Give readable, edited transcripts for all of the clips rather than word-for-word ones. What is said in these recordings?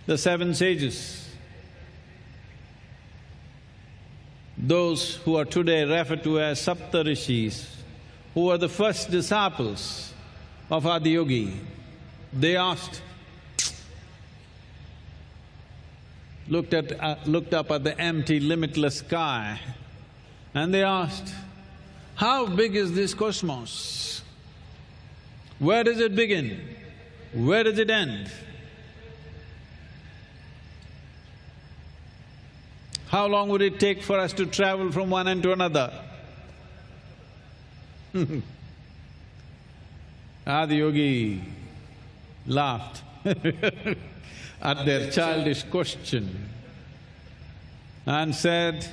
the seven sages, those who are today referred to as Saptarishis, who were the first disciples of Adi Yogi, they asked, looked up at the empty, limitless sky, and they asked, how big is this cosmos? Where does it begin? Where does it end? How long would it take for us to travel from one end to another? Adi Yogi laughed at their childish question and said,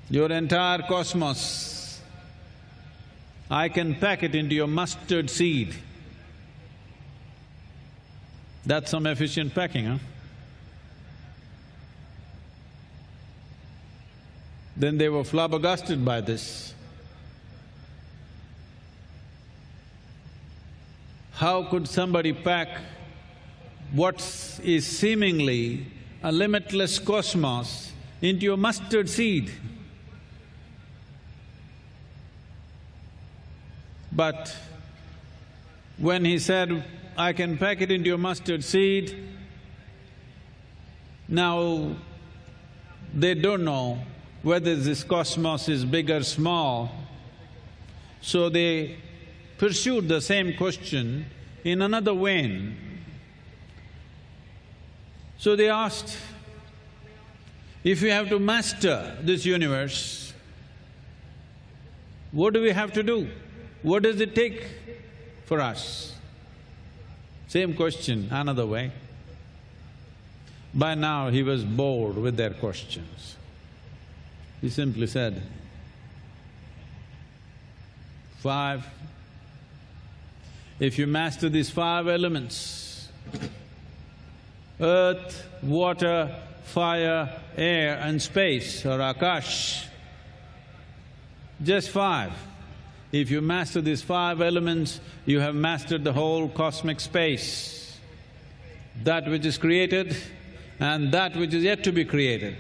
your entire cosmos, I can pack it into your mustard seed. That's some efficient packing, huh? Then they were flabbergasted by this. How could somebody pack what is seemingly a limitless cosmos into a mustard seed? But when he said, I can pack it into a mustard seed, now they don't know whether this cosmos is big or small, so they pursued the same question in another vein. So they asked, if we have to master this universe, what do we have to do? What does it take for us? Same question, another way. By now he was bored with their questions. He simply said, 5. If you master these 5 elements, earth, water, fire, air and space or Akash, just 5. If you master these 5 elements, you have mastered the whole cosmic space, that which is created and that which is yet to be created.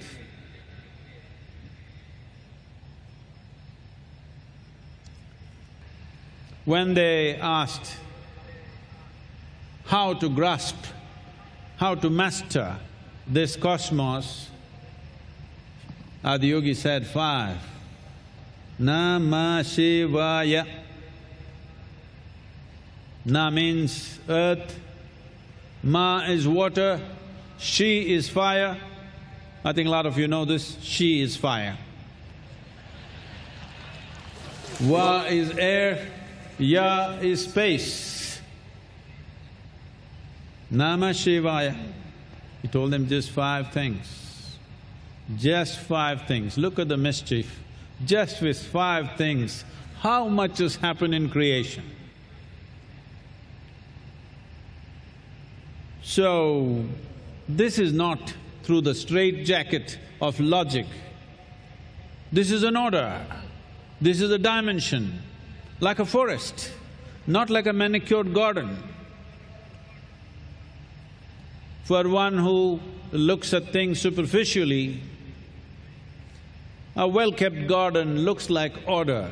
When they asked how to grasp, how to master this cosmos, Adi Yogi said 5. Mahashivaya. Na means earth, Ma is water, Shi is fire. I think a lot of you know this, Shi is fire. Va is air, Ya is space. Namah Shivaya. He told them just 5 things. Just 5 things. Look at the mischief. Just with 5 things, how much has happened in creation? So, this is not through the straitjacket of logic. This is an order, this is a dimension, like a forest, not like a manicured garden. For one who looks at things superficially, a well-kept garden looks like order.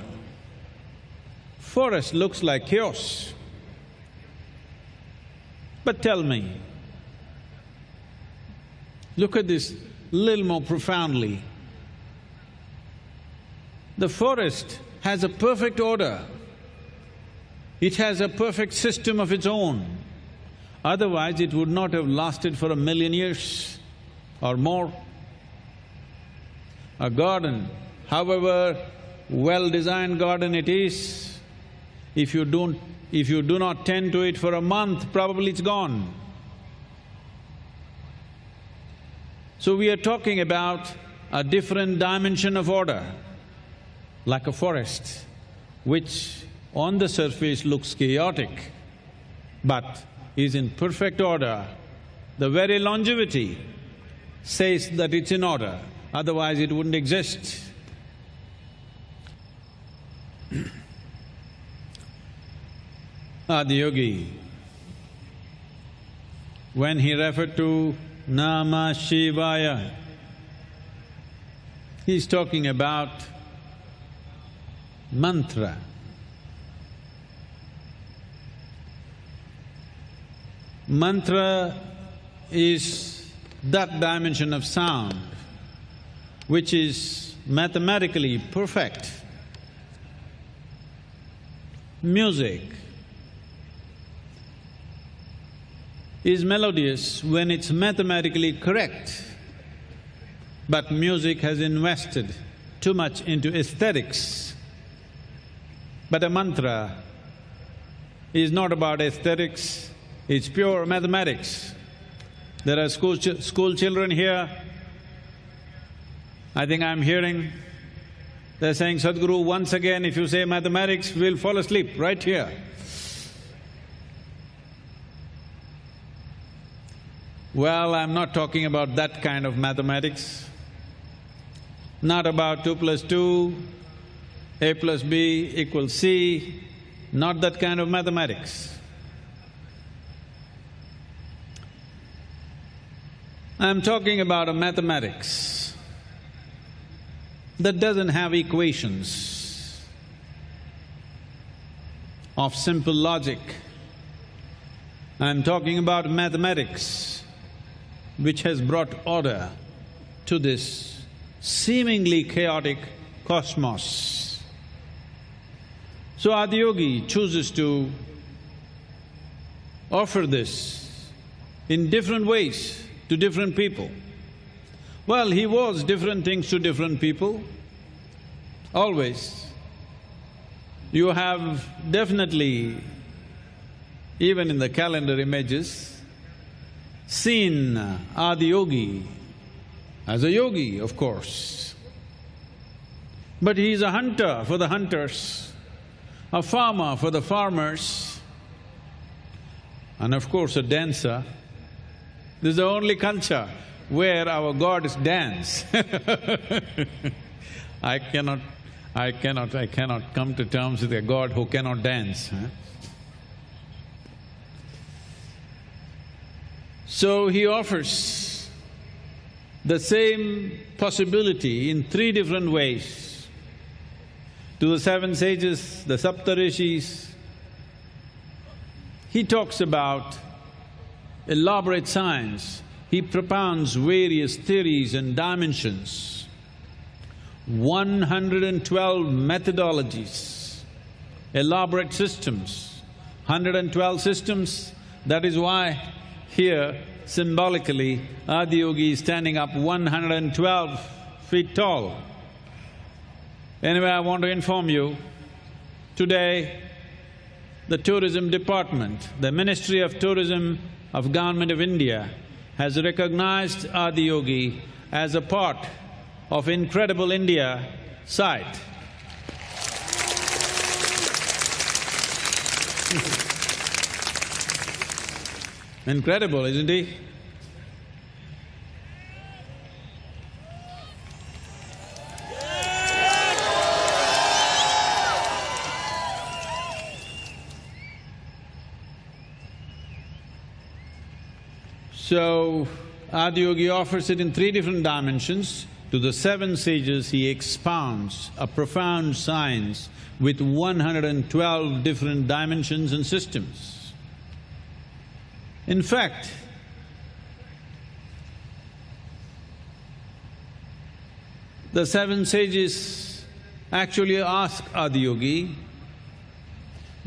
Forest looks like chaos. But tell me, look at this little more profoundly. The forest has a perfect order. It has a perfect system of its own. Otherwise, it would not have lasted for 1,000,000 years or more. A garden, however well-designed garden it is, if you do not tend to it for a month, probably it's gone. So we are talking about a different dimension of order, like a forest, which on the surface looks chaotic, but is in perfect order. The very longevity says that it's in order, otherwise it wouldn't exist. Adi Yogi when he referred to Mahashivaya, he's talking about mantra. Mantra is that dimension of sound which is mathematically perfect. Music is melodious when it's mathematically correct, but music has invested too much into aesthetics. But a mantra is not about aesthetics, it's pure mathematics. There are school children here, I think I'm hearing, they're saying, Sadhguru, once again if you say mathematics, we'll fall asleep right here. Well, I'm not talking about that kind of mathematics, not about 2 plus 2, A plus B equals C, not that kind of mathematics. I'm talking about a mathematics that doesn't have equations of simple logic. I'm talking about mathematics which has brought order to this seemingly chaotic cosmos. So Adiyogi chooses to offer this in different ways to different people. Well, he was different things to different people, always. You have definitely, even in the calendar images, seen Adiyogi as a yogi, of course. But he is a hunter for the hunters, a farmer for the farmers, and of course a dancer. This is the only culture where our gods dance. I cannot come to terms with a god who cannot dance, huh? So he offers the same possibility in 3 different ways to the 7 sages, the Saptarishis. He talks about elaborate science, he propounds various theories and dimensions, 112 methodologies, elaborate systems, 112 systems. That is why here, symbolically, Adiyogi is standing up 112 feet tall. Anyway, I want to inform you, today the tourism department, the Ministry of Tourism of Government of India has recognized Adiyogi as a part of Incredible India site. Incredible, isn't he? So, Adiyogi offers it in 3 different dimensions. To the 7 sages, he expounds a profound science with 112 different dimensions and systems. In fact, the 7 sages actually ask Adiyogi,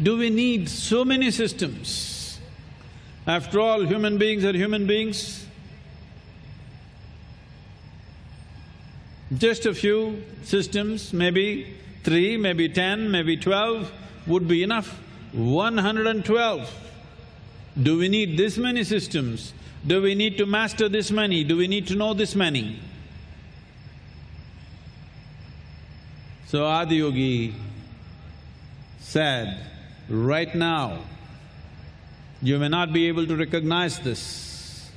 do we need so many systems? After all, human beings are human beings. Just a few systems, maybe 3, maybe 10, maybe 12 would be enough. 112. Do we need this many systems? Do we need to master this many? Do we need to know this many? So Adiyogi said, right now, you may not be able to recognize this.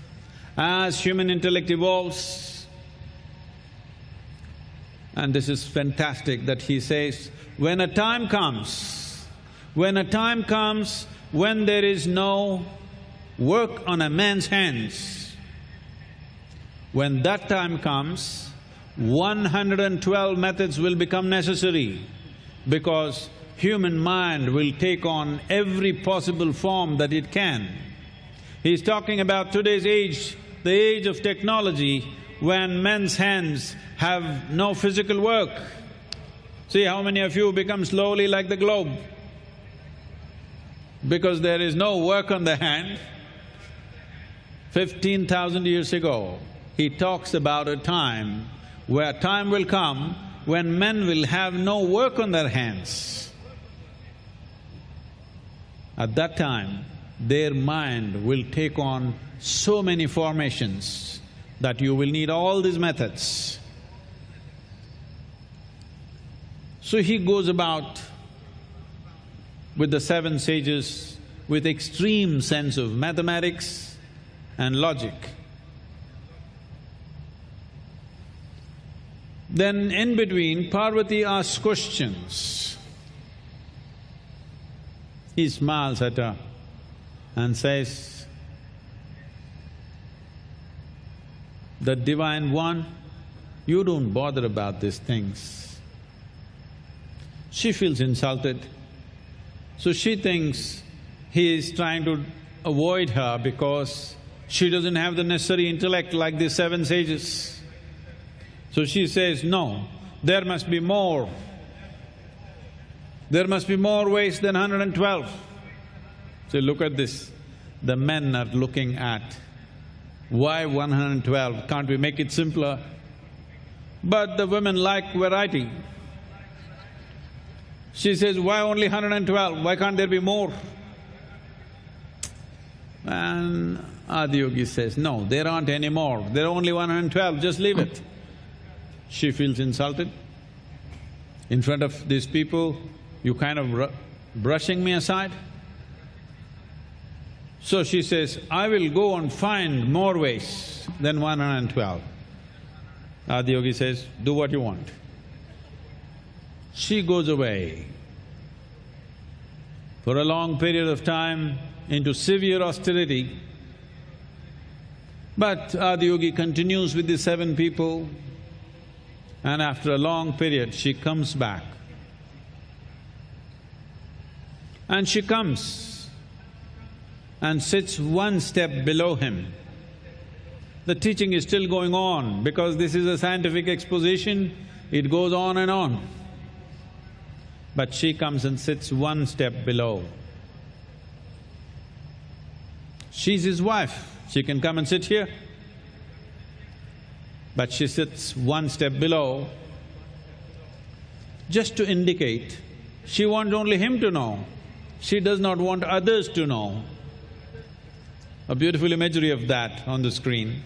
As human intellect evolves, and this is fantastic that he says, when a time comes when there is no work on a man's hands. When that time comes, 112 methods will become necessary because human mind will take on every possible form that it can. He's talking about today's age, the age of technology, when men's hands have no physical work. See how many of you become slowly like the globe? Because there is no work on the hand. 15,000 years ago, he talks about a time where time will come when men will have no work on their hands. At that time, their mind will take on so many formations that you will need all these methods. So he goes about with the seven sages with extreme sense of mathematics and logic. Then in between, Parvati asks questions. He smiles at her and says, "The Divine One, you don't bother about these things." She feels insulted, so she thinks he is trying to avoid her because she doesn't have the necessary intellect like the seven sages. So she says, "No, there must be more. There must be more ways than 112. So look at this, the men are looking at, why 112? Can't we make it simpler? But the women like variety. She says, why only 112? Why can't there be more? And Adiyogi says, no, there aren't any more, there are only 112, just leave it. She feels insulted. In front of these people, you kind of brushing me aside. So she says, I will go and find more ways than 112. Adiyogi says, do what you want. She goes away for a long period of time into severe austerity. But Adiyogi continues with the seven people, and after a long period, she comes back. And she comes and sits one step below him. The teaching is still going on because this is a scientific exposition, it goes on and on. But she comes and sits one step below. She's his wife, she can come and sit here. But she sits one step below just to indicate she wants only him to know, she does not want others to know. A beautiful imagery of that on the screen.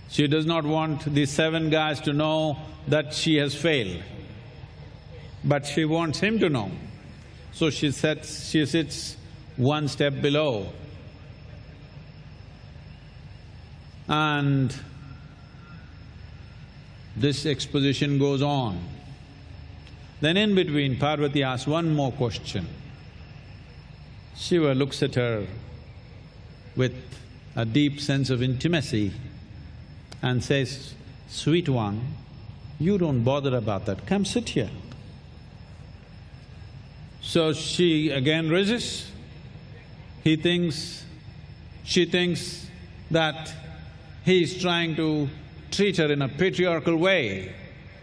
She does not want these seven guys to know that she has failed, but she wants him to know. So she sits one step below. And this exposition goes on. Then in between, Parvati asks one more question. Shiva looks at her with a deep sense of intimacy and says, sweet one, you don't bother about that, come sit here. So she again resists. She thinks that he's trying to treat her in a patriarchal way.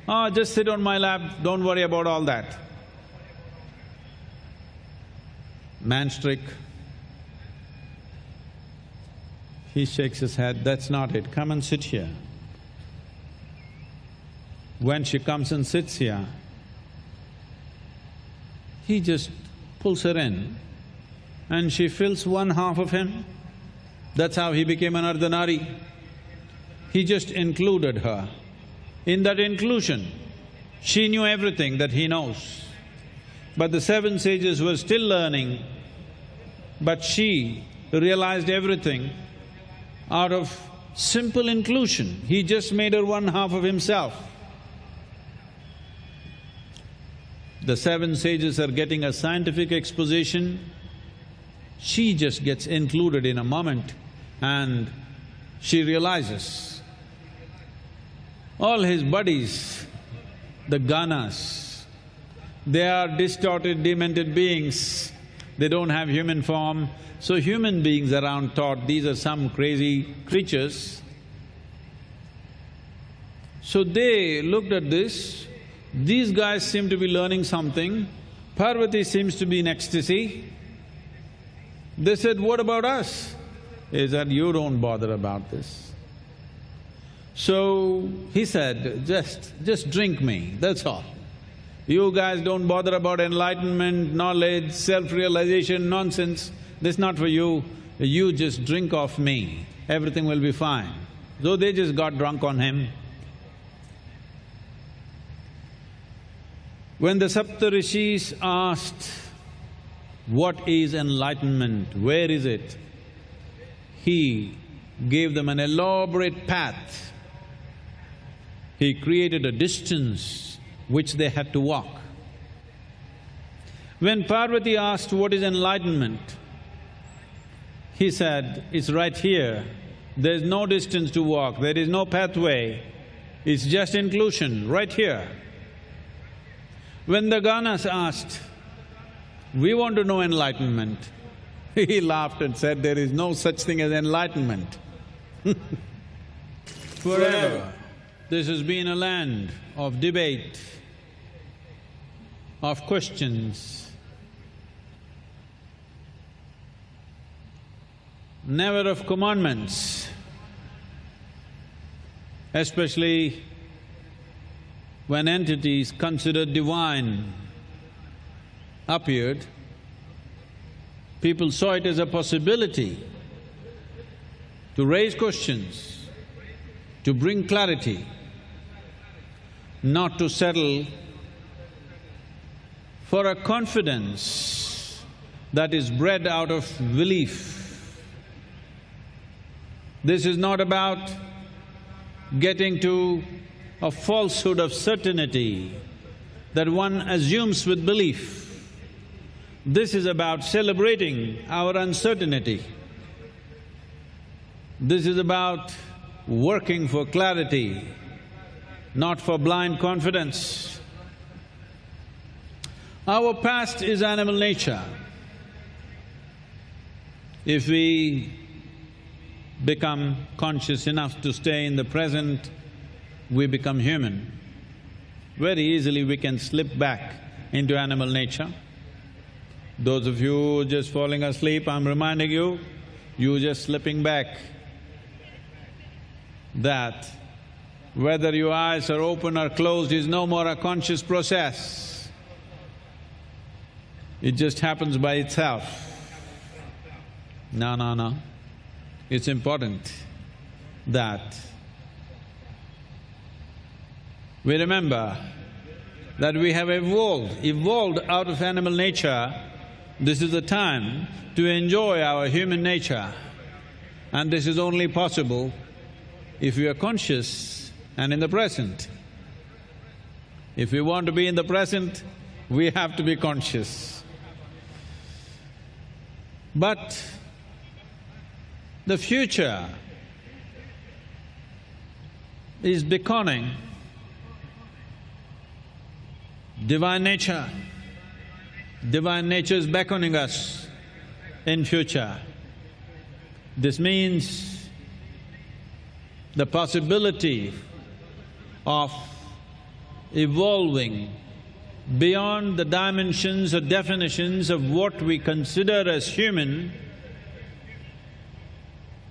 Oh, just sit on my lap, don't worry about all that. Man's trick. He shakes his head, that's not it, come and sit here. When she comes and sits here, he just pulls her in and she fills one half of him. That's how he became an Ardhanari. He just included her. In that inclusion, she knew everything that he knows. But the seven sages were still learning, but she realized everything out of simple inclusion. He just made her one half of himself. The seven sages are getting a scientific exposition, she just gets included in a moment and she realizes all his buddies, the ganas, they are distorted, demented beings. They don't have human form. So human beings around thought these are some crazy creatures. So they looked at this, these guys seem to be learning something, Parvati seems to be in ecstasy. They said, what about us? He said, you don't bother about this. So he said, just drink me, that's all. You guys don't bother about enlightenment, knowledge, self-realization, nonsense. This is not for you. You just drink off me, everything will be fine. So they just got drunk on him. When the Saptarishis asked, what is enlightenment, where is it? He gave them an elaborate path. He created a distance which they had to walk. When Parvati asked, what is enlightenment? He said, it's right here, there's no distance to walk, there is no pathway, it's just inclusion, right here. When the ganas asked, we want to know enlightenment, he laughed and said, there is no such thing as enlightenment. Forever, this has been a land of debate, of questions, never of commandments, especially when entities considered divine appeared, people saw it as a possibility to raise questions, to bring clarity, not to settle for a confidence that is bred out of belief. This is not about getting to a falsehood of certainty that one assumes with belief. This is about celebrating our uncertainty. This is about working for clarity, not for blind confidence. Our past is animal nature. If we become conscious enough to stay in the present, we become human. Very easily we can slip back into animal nature. Those of you just falling asleep, I'm reminding you, you just slipping back. That whether your eyes are open or closed is no more a conscious process. It just happens by itself. No. It's important that we remember that we have evolved out of animal nature. This is the time to enjoy our human nature, and this is only possible if we are conscious and in the present. If we want to be in the present, we have to be conscious. But the future is beckoning. Divine nature is beckoning us in future. This means the possibility of evolving beyond the dimensions or definitions of what we consider as human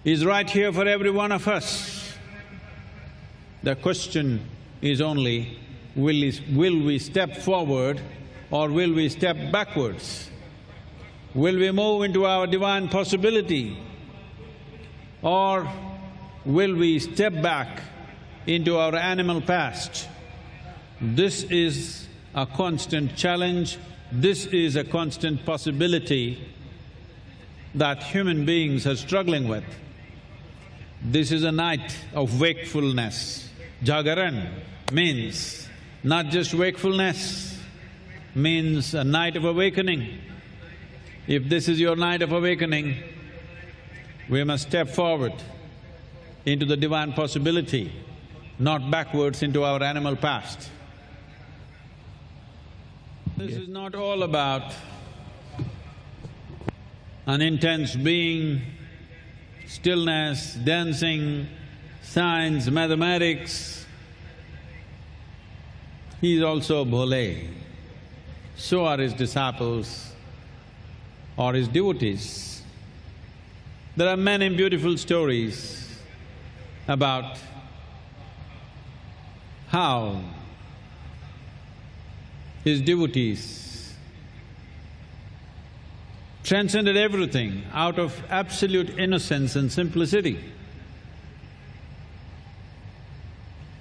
is right here for every one of us. The question is only, will we step forward or will we step backwards? Will we move into our divine possibility or will we step back into our animal past? This is a constant challenge, this is a constant possibility that human beings are struggling with. This is a night of wakefulness. Jagaran means not just wakefulness, means a night of awakening. If this is your night of awakening, we must step forward into the divine possibility, not backwards into our animal past. This is not all about an intense being, stillness, dancing, science, mathematics. He is also bhole. So are his disciples or his devotees. There are many beautiful stories about how his devotees transcended everything out of absolute innocence and simplicity.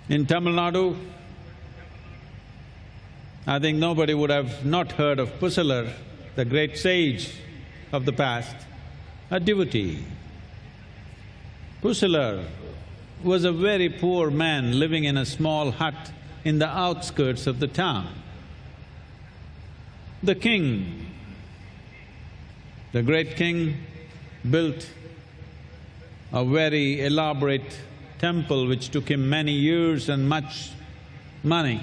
In Tamil Nadu, I think nobody would have not heard of Pusalar, the great sage of the past, a devotee. Pusalar was a very poor man living in a small hut in the outskirts of the town. The king, the great king, built a very elaborate temple which took him many years and much money.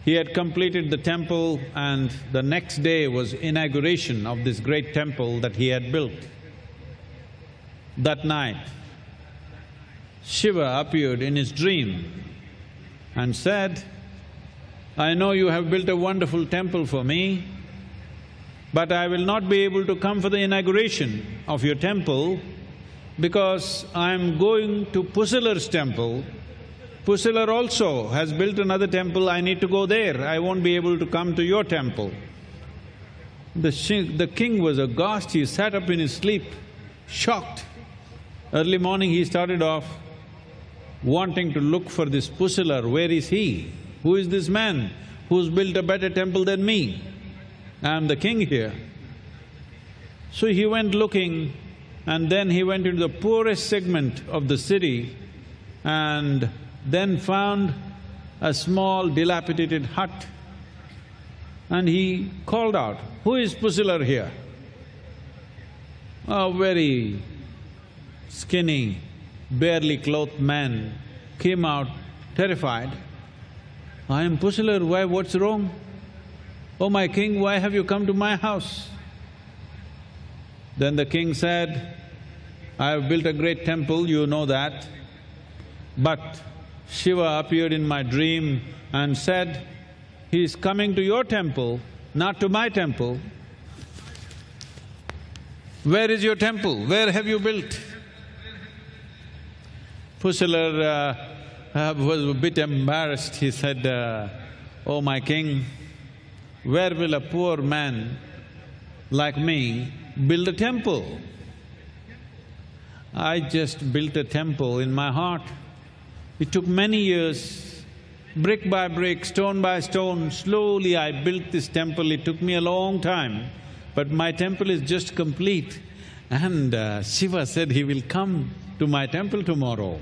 He had completed the temple and the next day was inauguration of this great temple that he had built. That night, Shiva appeared in his dream and said, "I know you have built a wonderful temple for me, but I will not be able to come for the inauguration of your temple because I am going to Pusalar's temple. Pusalar also has built another temple, I need to go there, I won't be able to come to your temple." The king was aghast, he sat up in his sleep, shocked. Early morning he started off wanting to look for this Pusalar, where is he? Who is this man who's built a better temple than me? I am the king here. So he went looking and then he went into the poorest segment of the city and then found a small dilapidated hut and he called out, "Who is Pusalar here?" A very skinny, barely clothed man came out terrified. "I am Pusalar, why, what's wrong? Oh my king, why have you come to my house?" Then the king said, "I have built a great temple, you know that, but Shiva appeared in my dream and said, he is coming to your temple, not to my temple. Where is your temple? Where have you built?" Pusalar was a bit embarrassed. He said, "Oh my king, where will a poor man like me build a temple? I just built a temple in my heart. It took many years, brick by brick, stone by stone, slowly I built this temple. It took me a long time, but my temple is just complete. And Shiva said he will come to my temple tomorrow."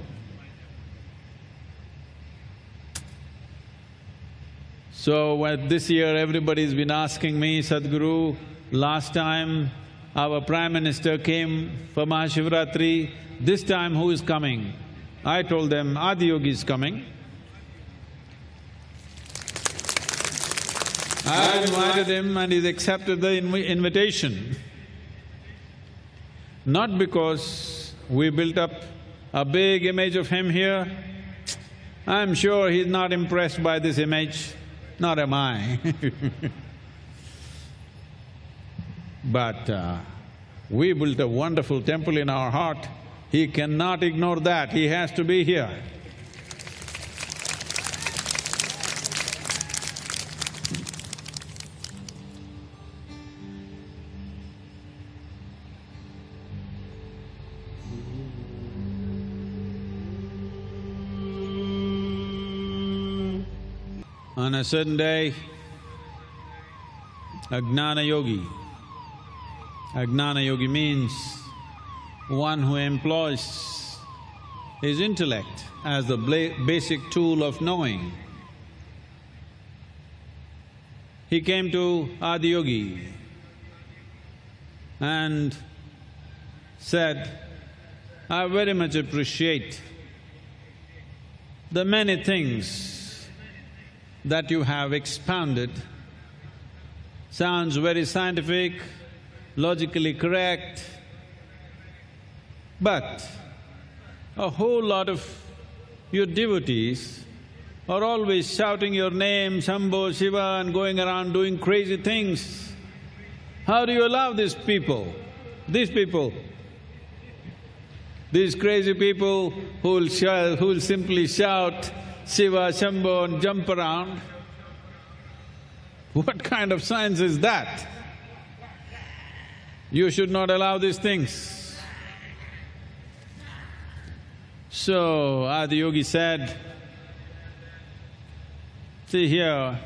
So this year everybody's been asking me, "Sadhguru, last time our Prime Minister came for Mahashivaratri, this time who is coming?" I told them, "Adi Yogi is coming." I invited him and he's accepted the invitation. Not because we built up a big image of him here. I'm sure he's not impressed by this image, not am I. But we built a wonderful temple in our heart. He cannot ignore that, he has to be here. On a certain day, a Gnana Yogi means one who employs his intellect as the basic tool of knowing. he came to Adiyogi and said, I very much appreciate the many things that you have expounded. Sounds very scientific, logically correct, but a whole lot of your devotees are always shouting your name, Shambho, Shiva, and going around doing crazy things. How do you allow these people, these crazy people who will simply shout Shiva, Shambho and jump around? What kind of science is that? You should not allow these things. So Adiyogi said, see here,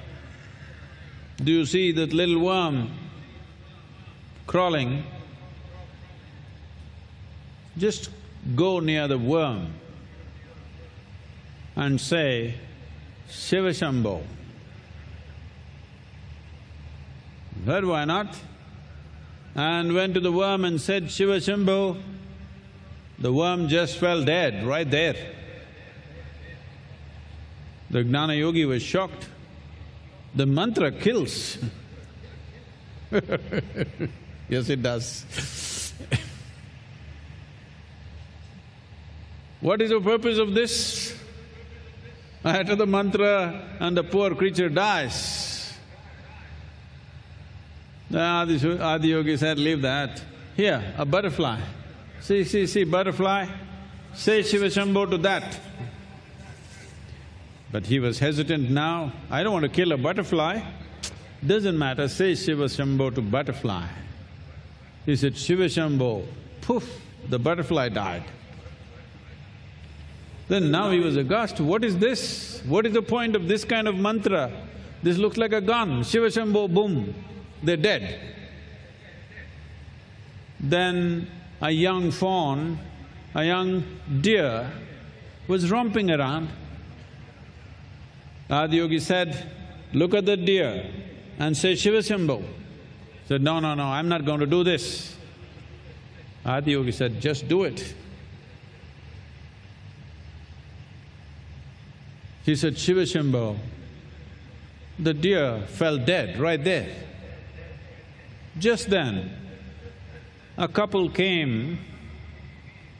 do you see that little worm crawling? Just go near the worm and say, Shiva Shambho. Said, why not? And went to the worm and said, Shiva Shambho. The worm just fell dead right there. The Gnana Yogi was shocked. The mantra kills. Yes, it does. What is the purpose of this? I utter the mantra and the poor creature dies. The Adiyogi said, leave that. Here, a butterfly. See, butterfly. Say Shiva Shambho to that. But he was hesitant now, I don't want to kill a butterfly. Doesn't matter, say Shiva Shambho to butterfly. He said, Shiva Shambho, poof, the butterfly died. Then now he was aghast, what is this? What is the point of this kind of mantra? This looks like a gun, Shiva Shambho, boom, they're dead. Then a young fawn, a young deer was romping around. Adiyogi said, look at the deer and say Shiva Shambho. Said, no, I'm not going to do this. Adiyogi said, just do it. He said, Shiva Shambho. The deer fell dead right there. Just then, a couple came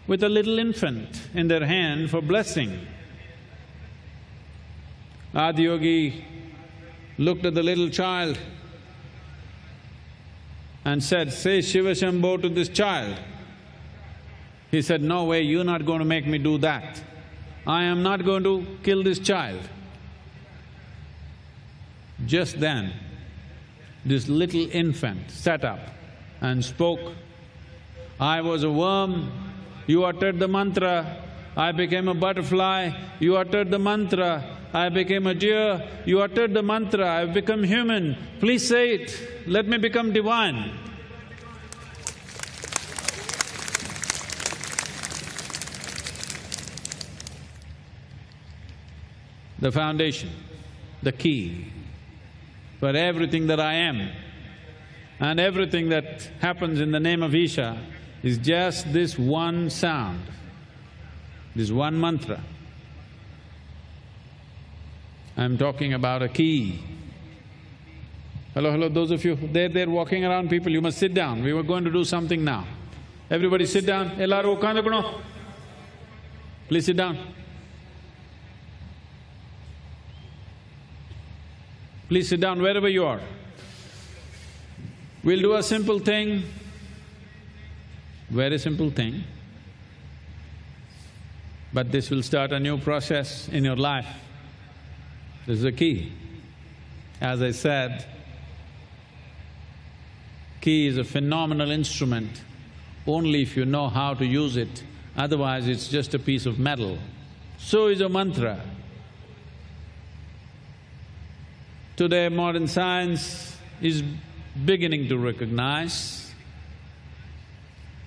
with a little infant in their hand for blessing. Adiyogi looked at the little child and said, say Shiva Shambho to this child. He said, no way, you're not going to make me do that. I am not going to kill this child. Just then, this little infant sat up and spoke, I was a worm, you uttered the mantra, I became a butterfly, you uttered the mantra, I became a deer, you uttered the mantra, I've become human, please say it, let me become divine. The foundation, the key for everything that I am and everything that happens in the name of Isha is just this one sound, this one mantra. I'm talking about a key. Hello, those of you, they're walking around people, you must sit down, we were going to do something now. Everybody sit down, ellaru ukkandukono. Please sit down. Please sit down wherever you are. We'll do a simple thing, very simple thing, but this will start a new process in your life. This is the key. As I said, key is a phenomenal instrument only if you know how to use it, otherwise it's just a piece of metal. So is a mantra. Today, modern science is beginning to recognize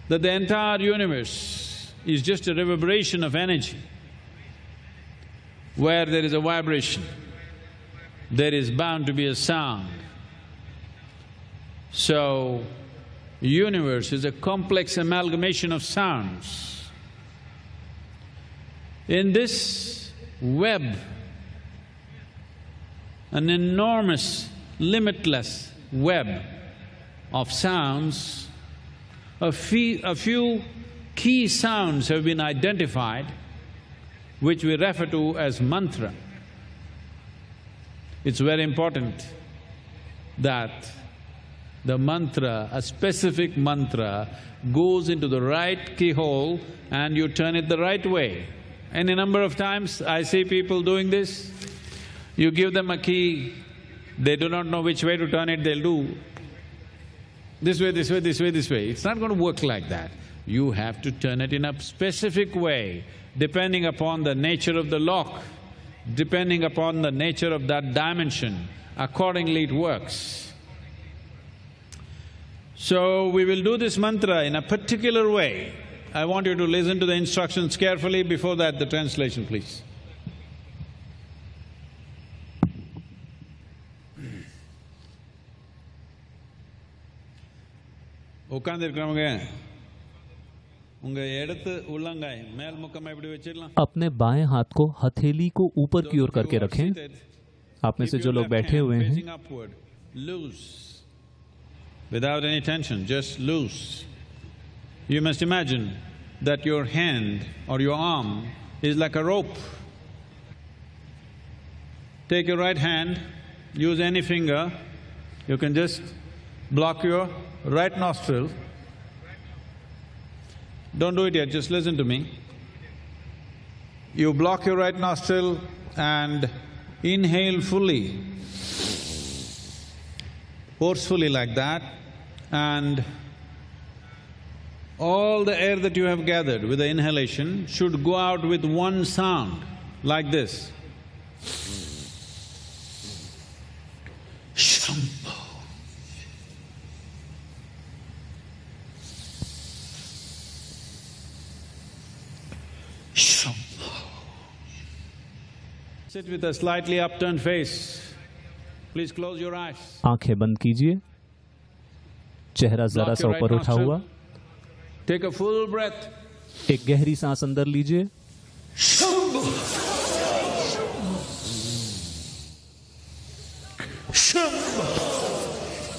that the entire universe is just a reverberation of energy. Where there is a vibration, there is bound to be a sound. So, universe is a complex amalgamation of sounds. In this web, an enormous, limitless web of sounds, a few key sounds have been identified, which we refer to as mantra. It's very important that the mantra, a specific mantra, goes into the right keyhole and you turn it the right way. Any number of times I see people doing this. You give them a key, they do not know which way to turn it, they'll do this way, this way, this way, this way. It's not going to work like that. You have to turn it in a specific way, depending upon the nature of the lock, depending upon the nature of that dimension, accordingly it works. So, we will do this mantra in a particular way. I want you to listen to the instructions carefully, before that the translation, please. உட்கார்ந்திருக்கிறவங்க உங்க இடத்து உள்ளங்காய் மேல் முக்கமா இப்படி வச்சிடலாம். अपने बाएं हाथ को हथेली को ऊपर की ओर करके रखें. आप में से जो लोग बैठे हुए हैं, without any tension, just loose. You must imagine that your hand or your arm is like a rope. Take your right hand, use any finger, you can just block your right nostril. Don't do it yet, just listen to me. You block your right nostril and inhale fully, forcefully like that, and all the air that you have gathered with the inhalation should go out with one sound, like this. Shambho. Shambho. Sit with a slightly upturned face. Please close your eyes. आंखें बंद कीजिए, चेहरा जरा सा ऊपर उठा हुआ. Take a full breath. एक गहरी सांस अंदर लीजिए. Shambho. Shambho. Shambho.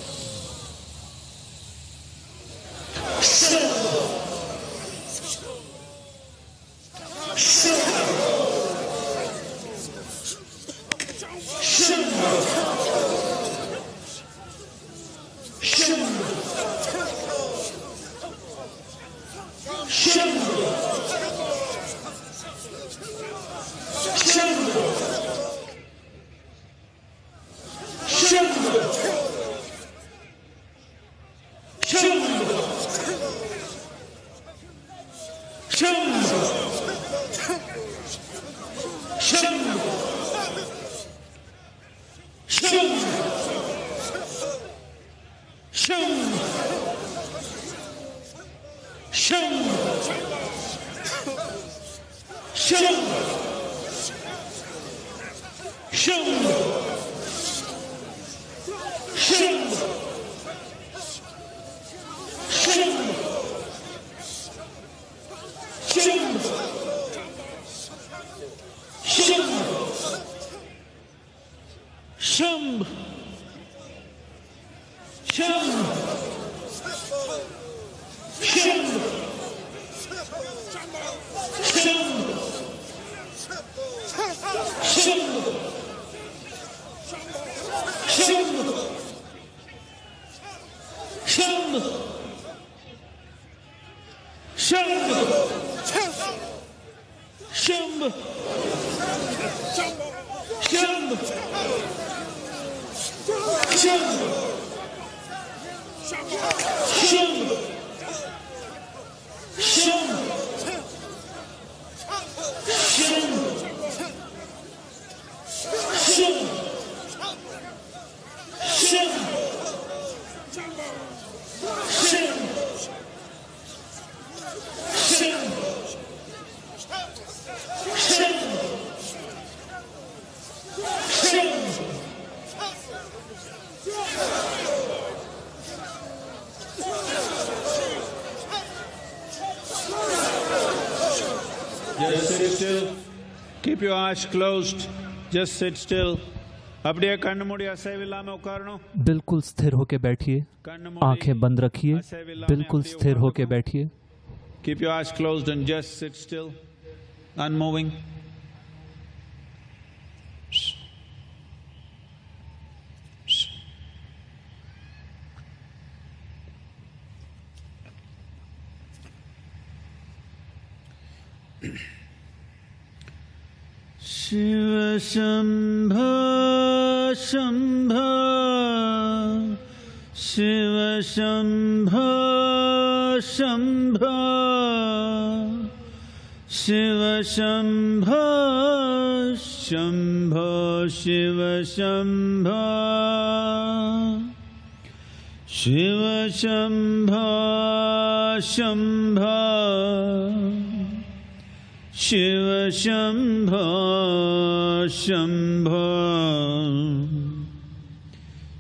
Just sit still. Keep your eyes closed. Just sit still. அப்படியே கண்ணு மூடி அசைவில்லாம உட்காரணும். बिल्कुल स्थिर होके बैठिए, आंखें बंद रखिए, बिल्कुल स्थिर होके बैठिए. Keep your eyes closed and just sit still, unmoving. Shiva Shambho Shambho Shiva Shambho Shambho Shiva Shambho Shambho Shiva Shambho Shiva Shambho Shambho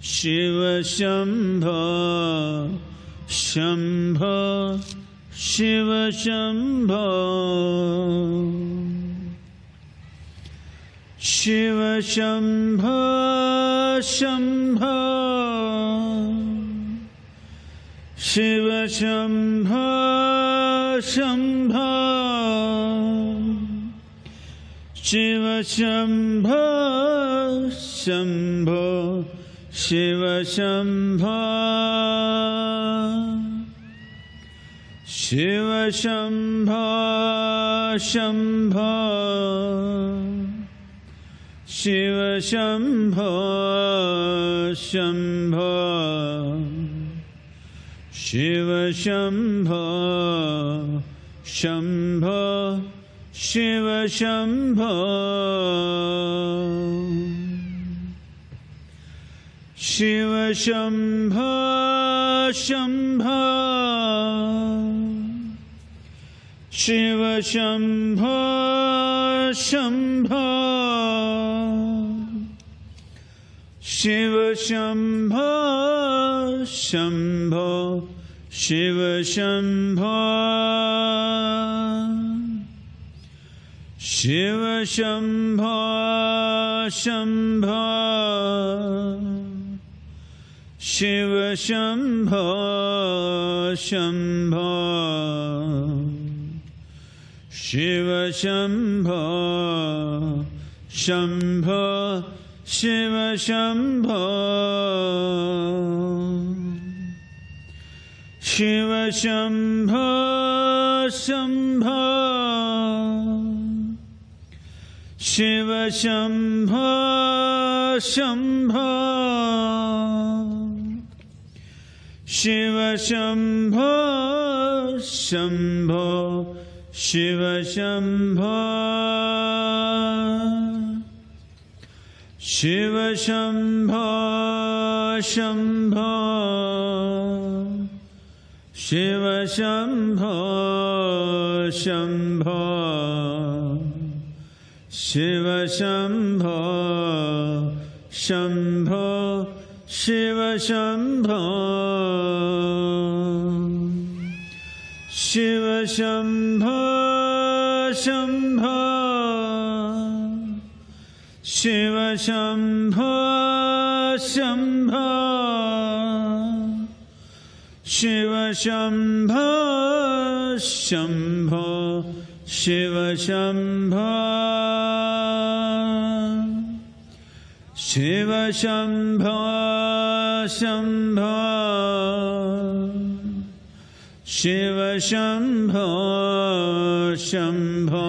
Shiva Shambho Shambho Shiva Shambho Shambho Shiva Shambho Shiva Shambho Shambho Shiva Shambho Shambho Shiva Shambho Shambho Shiva Shambho Shiva Shambho Shambho Shiva Shambho Shambho Shiva Shambho Shambho Shiva Shambho Shiva Shambho Shambho Shiva Shambho Shambho Shiva Shambho Shambho Shiva Shambho Shiva Shambho Shambho Shiva Shambho Shambho Shiva Shambho Shambho Shiva Shambho Shiva Shambho Shambho Shiva Shambho Shambho Shiva Shambho Shambho Shiva Shambho Shiva Shambho Shambho Shiva Shambho Shambho Shiva Shambho Shambho Shiva Shambho Shiva Shambho Shambho Shiva Shambho Shambho Shiva Shambho Shambho Shiva Shambho Shiva Shambho Shambho Shiva Shambho Shambho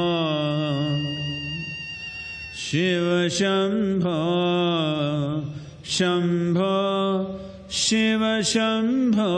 Shiva Shambho Shambho Shiva Shambho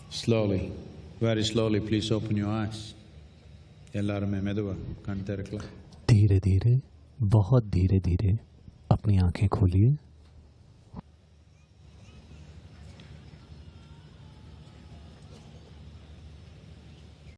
Slowly, very slowly, please open your eyes. எல்லாருமே மெதுவா கண் திறக்கலாம். धीरे धीरे, बहुत धीरे धीरे अपनी आंखें खोलिए.